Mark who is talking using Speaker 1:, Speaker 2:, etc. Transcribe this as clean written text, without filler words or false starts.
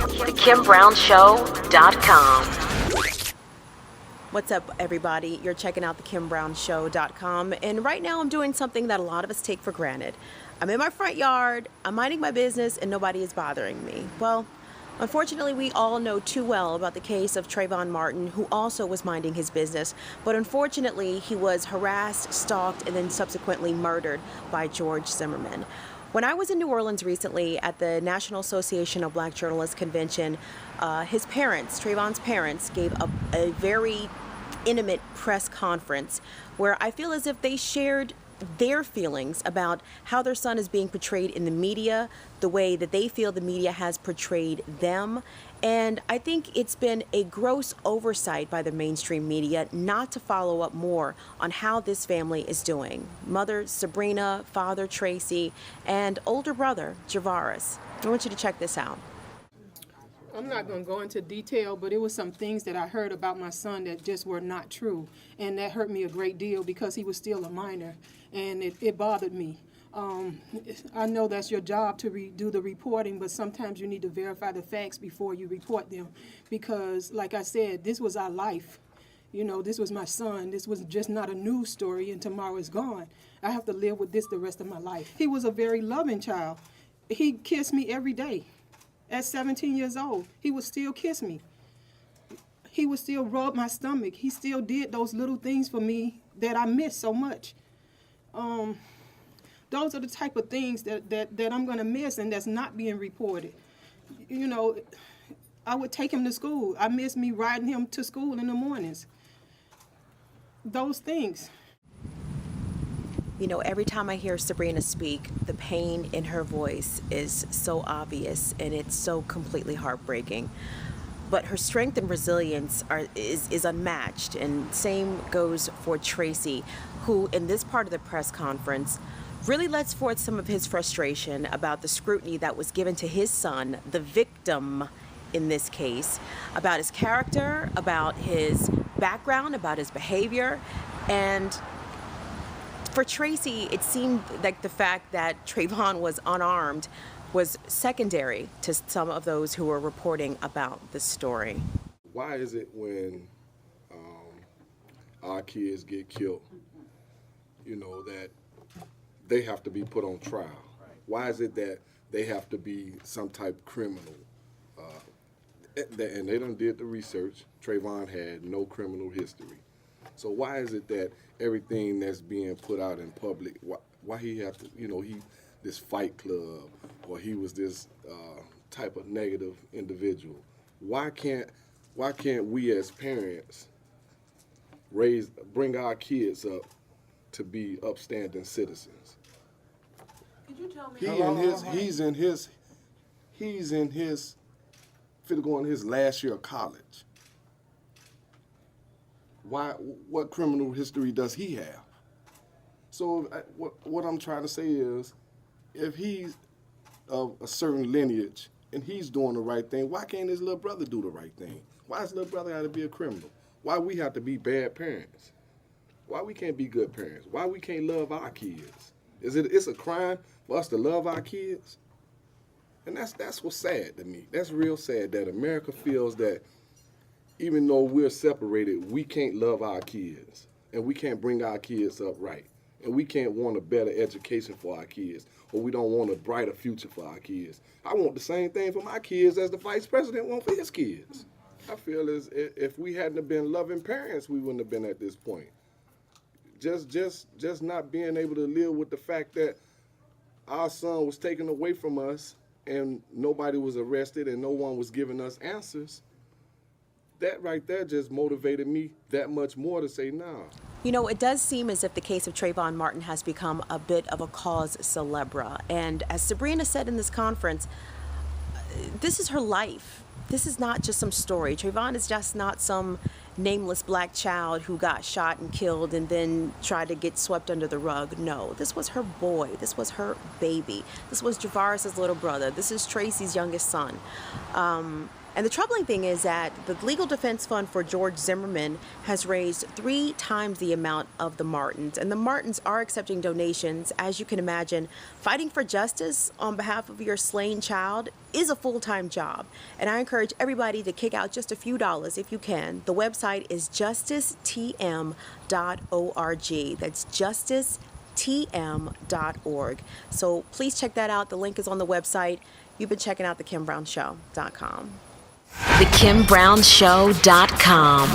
Speaker 1: thekimbrownshow.com.
Speaker 2: What's up, everybody? You're checking out thekimbrownshow.com, and right now I'm doing something that a lot of us take for granted. I'm in my front yard, I'm minding my business, and nobody is bothering me. Well, unfortunately, we all know too well about the case of Trayvon Martin, who also was minding his business, but unfortunately, he was harassed, stalked, and then subsequently murdered by George Zimmerman. When I was in New Orleans recently at the National Association of Black Journalists Convention, his parents, Trayvon's parents, gave a very intimate press conference where I feel as if they shared their feelings about how their son is being portrayed in the media, the way that they feel the media has portrayed them. And I think it's been a gross oversight by the mainstream media not to follow up more on how this family is doing. Mother Sabrina, father Tracy, and older brother Javaris. I want you to check this out.
Speaker 3: I'm not going to go into detail, but it was some things that I heard about my son that just were not true. And that hurt me a great deal because he was still a minor, and it bothered me. I know that's your job to do the reporting, but sometimes you need to verify the facts before you report them. Because, like I said, this was our life. You know, this was my son. This was just not a news story, and tomorrow is gone. I have to live with this the rest of my life. He was a very loving child. He kissed me every day. At 17 years old, he would still kiss me. He would still rub my stomach. He still did those little things for me that I miss so much. Those are the type of things that I'm going to miss, and that's not being reported. You know, I would take him to school. I miss me riding him to school in the mornings. Those things.
Speaker 2: You know, every time I hear Sabrina speak, the pain in her voice is so obvious, and it's so completely heartbreaking. But her strength and resilience is unmatched, and same goes for Tracy, who in this part of the press conference really lets forth some of his frustration about the scrutiny that was given to his son, the victim in this case, about his character, about his background, about his behavior. And for Tracy, it seemed like the fact that Trayvon was unarmed was secondary to some of those who were reporting about the story.
Speaker 4: Why is it when our kids get killed, you know, that they have to be put on trial? Why is it that they have to be some type of criminal? And they done did the research. Trayvon had no criminal history. So why is it that everything that's being put out in public, why he have to, you know, he this fight club, or he was this type of negative individual? Why can't we as parents bring our kids up to be upstanding citizens?
Speaker 3: Could you tell me?
Speaker 4: He's in his finna go in his last year of college. What criminal history does he have? So what I'm trying to say is, if he's of a certain lineage and he's doing the right thing, why can't his little brother do the right thing? Why his little brother got to be a criminal? Why we have to be bad parents? Why we can't be good parents? Why we can't love our kids? It's a crime for us to love our kids? And that's what's sad to me. That's real sad that America feels that even though we're separated, we can't love our kids, and we can't bring our kids up right, and we can't want a better education for our kids, or we don't want a brighter future for our kids. I want the same thing for my kids as the vice president wants for his kids. I feel as if we hadn't have been loving parents, we wouldn't have been at this point. Just not being able to live with the fact that our son was taken away from us and nobody was arrested and no one was giving us answers. That right there just motivated me that much more to say, nah.
Speaker 2: You know, it does seem as if the case of Trayvon Martin has become a bit of a cause célèbre. And as Sabrina said in this conference, this is her life. This is not just some story. Trayvon is just not some nameless black child who got shot and killed and then tried to get swept under the rug. No, this was her boy. This was her baby. This was Javaris' little brother. This is Tracy's youngest son. And the troubling thing is that the Legal Defense Fund for George Zimmerman has raised 3 times the amount of the Martins. And the Martins are accepting donations. As you can imagine, fighting for justice on behalf of your slain child is a full-time job. And I encourage everybody to kick out just a few dollars if you can. The website is justicetm.org. That's justicetm.org. So please check that out. The link is on the website. You've been checking out theKimBrownShow.com.
Speaker 1: TheKimBrownShow.com.